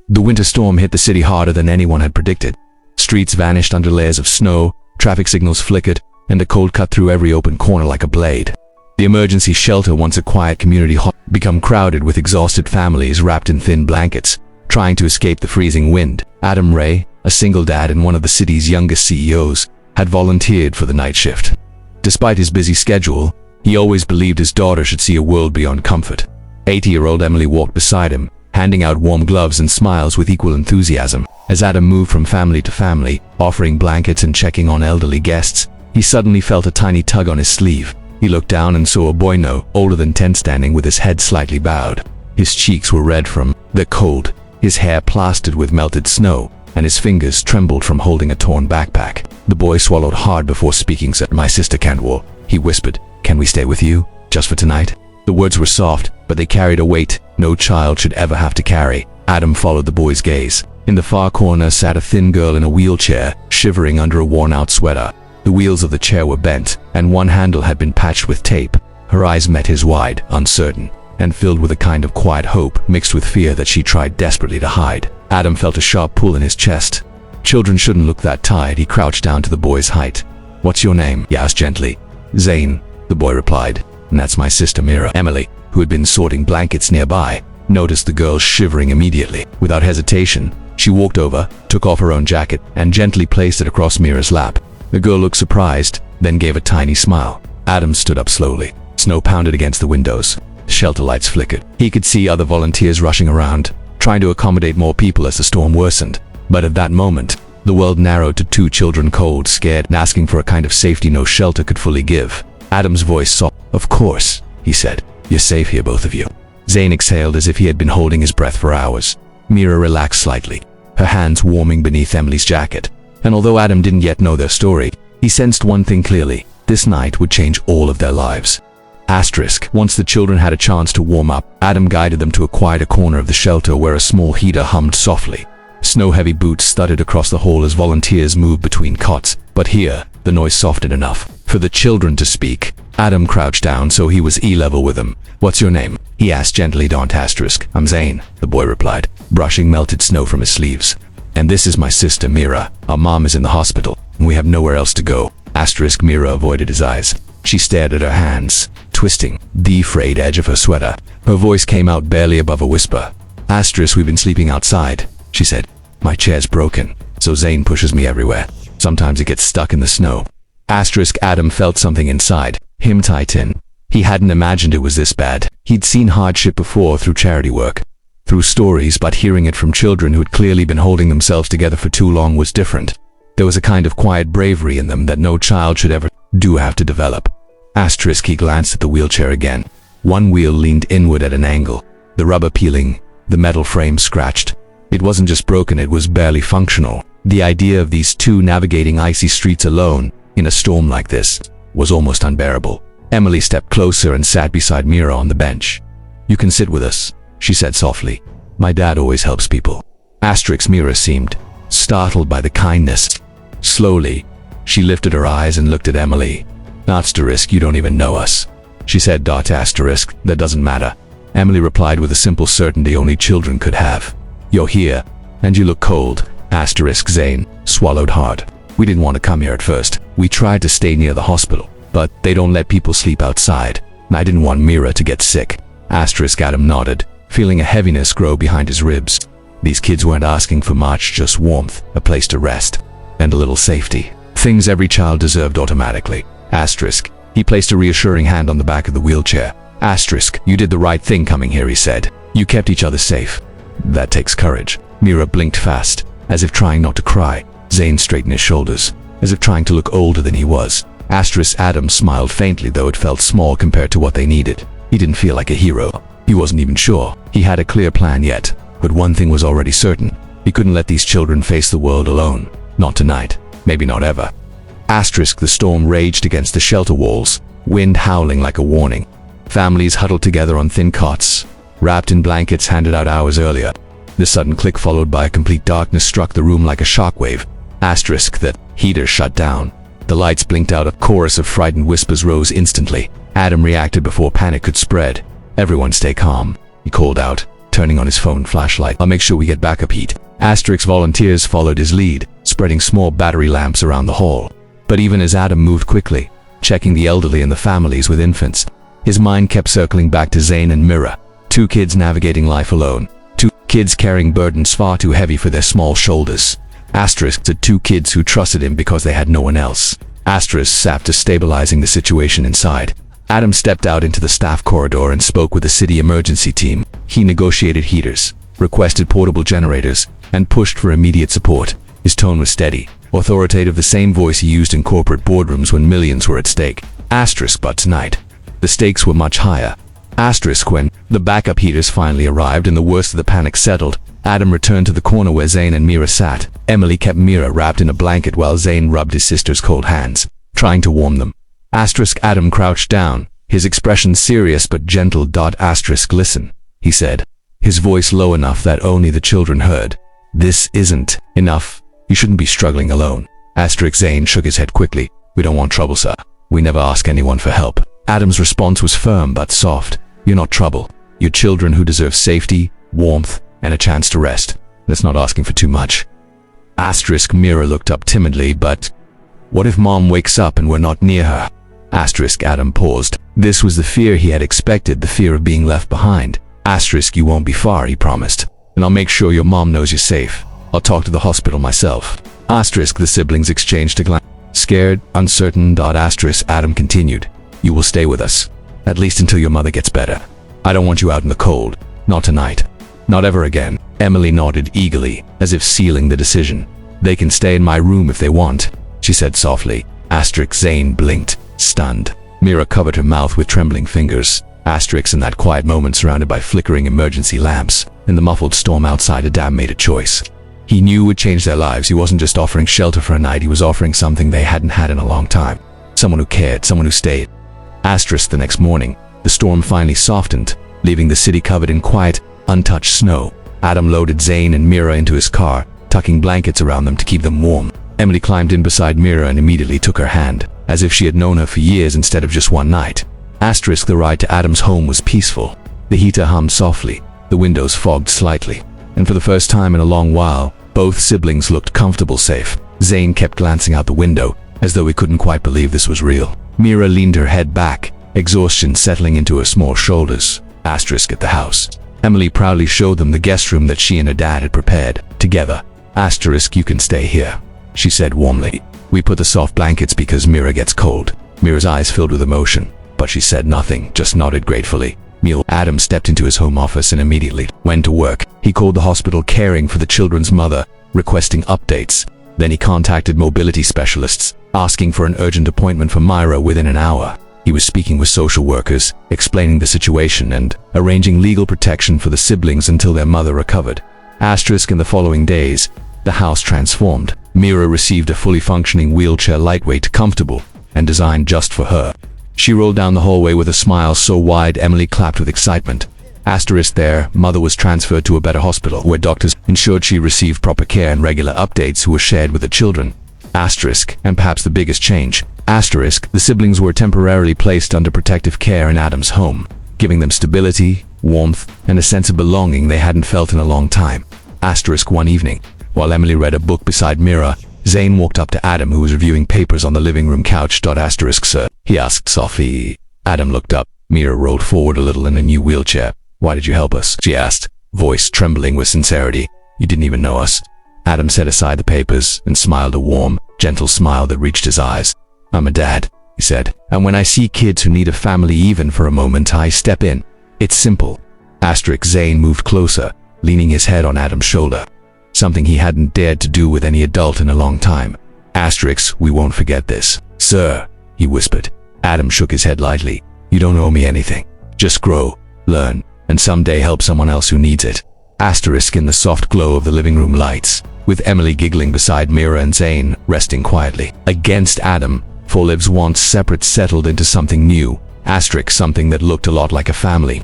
The winter storm hit the city harder than anyone had predicted. Streets vanished under layers of snow, traffic signals flickered, and the cold cut through every open corner like a blade. The emergency shelter, once a quiet community hall, became crowded with exhausted families wrapped in thin blankets, trying to escape the freezing wind. Adam Ray, a single dad and one of the city's youngest CEOs, had volunteered for the night shift. Despite his busy schedule, he always believed his daughter should see a world beyond comfort. 80-year-old Emily walked beside him, handing out warm gloves and smiles with equal enthusiasm. As Adam moved from family to family, offering blankets and checking on elderly guests, he suddenly felt a tiny tug on his sleeve. He looked down and saw a boy no older than 10 standing with his head slightly bowed. His cheeks were red from the cold, his hair plastered with melted snow, and his fingers trembled from holding a torn backpack. The boy swallowed hard before speaking. Said, "My sister can't walk," he whispered. "Can we stay with you, just for tonight?" The words were soft, but they carried a weight no child should ever have to carry. Adam followed the boy's gaze. In the far corner sat a thin girl in a wheelchair, shivering under a worn-out sweater. The wheels of the chair were bent, and one handle had been patched with tape. Her eyes met his wide, uncertain, and filled with a kind of quiet hope mixed with fear that she tried desperately to hide. Adam felt a sharp pull in his chest. Children shouldn't look that tired. He crouched down to the boy's height. "What's your name?" he asked gently. "Zane," the boy replied. "And that's my sister Mira." Emily, who had been sorting blankets nearby, noticed the girl shivering immediately. Without hesitation, she walked over, took off her own jacket, and gently placed it across Mira's lap. The girl looked surprised, then gave a tiny smile. Adam stood up slowly. Snow pounded against the windows. Shelter lights flickered. He could see other volunteers rushing around, trying to accommodate more people as the storm worsened. But at that moment, the world narrowed to 2 children, cold, scared, and asking for a kind of safety no shelter could fully give. Adam's voice softened. "Of course," he said. "You're safe here, both of you." Zane exhaled as if he had been holding his breath for hours. Mira relaxed slightly, her hands warming beneath Emily's jacket. And although Adam didn't yet know their story, he sensed one thing clearly: this night would change all of their lives. Once the children had a chance to warm up, Adam guided them to a quieter corner of the shelter where a small heater hummed softly. Snow-heavy boots thudded across the hall as volunteers moved between cots, but here, the noise softened enough for the children to speak. Adam crouched down so he was E-level with them. "What's your name?" he asked gently. "I'm Zane," the boy replied, brushing melted snow from his sleeves. "And this is my sister Mira. Our mom is in the hospital, and we have nowhere else to go." Mira avoided his eyes. She stared at her hands, twisting the frayed edge of her sweater. Her voice came out barely above a whisper. "We've been sleeping outside," she said. "My chair's broken, so Zane pushes me everywhere. Sometimes it gets stuck in the snow." Adam felt something inside him tighten. He hadn't imagined it was this bad. He'd seen hardship before through charity work, through stories, but hearing it from children who had clearly been holding themselves together for too long was different. There was a kind of quiet bravery in them that no child should ever have to develop. He glanced at the wheelchair again. One wheel leaned inward at an angle, the rubber peeling, the metal frame scratched. It wasn't just broken, it was barely functional. The idea of these two navigating icy streets alone, in a storm like this, was almost unbearable. Emily stepped closer and sat beside Mira on the bench. "You can sit with us," she said softly. "My dad always helps people." Mira seemed startled by the kindness. Slowly, she lifted her eyes and looked at Emily. "You don't even know us," she said. "That doesn't matter," Emily replied with a simple certainty only children could have. "You're here, and you look cold." Zane swallowed hard. "We didn't want to come here at first. We tried to stay near the hospital, but they don't let people sleep outside. I didn't want Mira to get sick." Adam nodded, feeling a heaviness grow behind his ribs. These kids weren't asking for much, just warmth, a place to rest, and a little safety. Things every child deserved automatically. He placed a reassuring hand on the back of the wheelchair. "You did the right thing coming here," he said. "You kept each other safe. That takes courage." Mira blinked fast, as if trying not to cry. Zane straightened his shoulders, as if trying to look older than he was. Adam smiled faintly, though it felt small compared to what they needed. He didn't feel like a hero. He wasn't even sure he had a clear plan yet, but one thing was already certain. He couldn't let these children face the world alone. Not tonight. Maybe not ever. The storm raged against the shelter walls, wind howling like a warning. Families huddled together on thin cots, wrapped in blankets handed out hours earlier. The sudden click followed by a complete darkness struck the room like a shockwave. That heater shut down. The lights blinked out. A chorus of frightened whispers rose instantly. Adam reacted before panic could spread. "Everyone stay calm," he called out. turning on his phone flashlight. I'll make sure we get backup heat. Asterisk volunteers followed his lead, spreading small battery lamps around the hall. But even as Adam moved quickly, checking the elderly and the families with infants, his mind kept circling back to Zane and Mira, 2 kids navigating life alone, 2 kids carrying burdens far too heavy for their small shoulders. Asterisk the 2 kids who trusted him because they had no one else. Asterisk sap to stabilizing the situation inside. Adam stepped out into the staff corridor and spoke with the city emergency team. He negotiated heaters, requested portable generators, and pushed for immediate support. His tone was steady, authoritative, the same voice he used in corporate boardrooms when millions were at stake. Asterisk but tonight, the stakes were much higher. Asterisk when the backup heaters finally arrived and the worst of the panic settled, Adam returned to the corner where Zane and Mira sat. Emily kept Mira wrapped in a blanket while Zane rubbed his sister's cold hands, trying to warm them. Asterisk Adam crouched down, his expression serious but gentle. Asterisk listen, he said, his voice low enough that only the children heard. This isn't enough. You shouldn't be struggling alone. Asterisk Zane shook his head quickly. We don't want trouble, sir. We never ask anyone for help. Adam's response was firm but soft. You're not trouble. You're children who deserve safety, warmth, and a chance to rest. That's not asking for too much. Asterisk Mira looked up timidly, but what if Mom wakes up and we're not near her? Asterisk Adam paused. This was the fear he had expected, the fear of being left behind. Asterisk you won't be far, he promised. And I'll make sure your mom knows you're safe. I'll talk to the hospital myself. Asterisk the siblings exchanged a glance. Scared, uncertain. Asterisk Adam continued. You will stay with us, at least until your mother gets better. I don't want you out in the cold. Not tonight. Not ever again. Emily nodded eagerly, as if sealing the decision. They can stay in my room if they want, she said softly. Asterisk Zane blinked, stunned. Mira covered her mouth with trembling fingers. Asterisk in that quiet moment surrounded by flickering emergency lamps. In the muffled storm outside, Adam made a choice. He knew would change their lives. He wasn't just offering shelter for a night, he was offering something they hadn't had in a long time. Someone who cared, someone who stayed. Asterisk the next morning, the storm finally softened, leaving the city covered in quiet, untouched snow. Adam loaded Zane and Mira into his car, tucking blankets around them to keep them warm. Emily climbed in beside Mira and immediately took her hand, as if she had known her for years instead of just one night. Asterisk the ride to Adam's home was peaceful. The heater hummed softly, the windows fogged slightly, and for the first time in a long while, both siblings looked comfortable, safe. Zane kept glancing out the window, as though he couldn't quite believe this was real. Mira leaned her head back, exhaustion settling into her small shoulders. Asterisk at the house. Emily proudly showed them the guest room that she and her dad had prepared, together. Asterisk you can stay here, she said warmly. We put the soft blankets because Mira gets cold. Mira's eyes filled with emotion, but she said nothing, just nodded gratefully. Adam stepped into his home office and immediately went to work. He called the hospital caring for the children's mother, requesting updates. Then he contacted mobility specialists, asking for an urgent appointment for Myra within an hour. He was speaking with social workers, explaining the situation and arranging legal protection for the siblings until their mother recovered. Asterisk in the following days, the house transformed. Mira received a fully functioning wheelchair, lightweight, comfortable, and designed just for her. She rolled down the hallway with a smile so wide Emily clapped with excitement. Asterisk their mother was transferred to a better hospital where doctors ensured she received proper care and regular updates who were shared with the children. Asterisk, and perhaps the biggest change, asterisk, the siblings were temporarily placed under protective care in Adam's home, giving them stability, warmth, and a sense of belonging they hadn't felt in a long time. Asterisk one evening, while Emily read a book beside Mira, Zane walked up to Adam, who was reviewing papers on the living room couch. Asterisk sir, he asked softly. Adam looked up. Mira rolled forward a little in a new wheelchair. Why did you help us? She asked, voice trembling with sincerity. You didn't even know us. Adam set aside the papers and smiled, a warm, gentle smile that reached his eyes. I'm a dad, he said, and when I see kids who need a family even for a moment, I step in. It's simple. Asterisk Zane moved closer, leaning his head on Adam's shoulder, something he hadn't dared to do with any adult in a long time. Asterisk, we won't forget this. Sir, he whispered. Adam shook his head lightly. You don't owe me anything. Just grow, learn, and someday help someone else who needs it. Asterisk in the soft glow of the living room lights, with Emily giggling beside Mira and Zane resting quietly against Adam, for lives once separate settled into something new. Asterisk something that looked a lot like a family.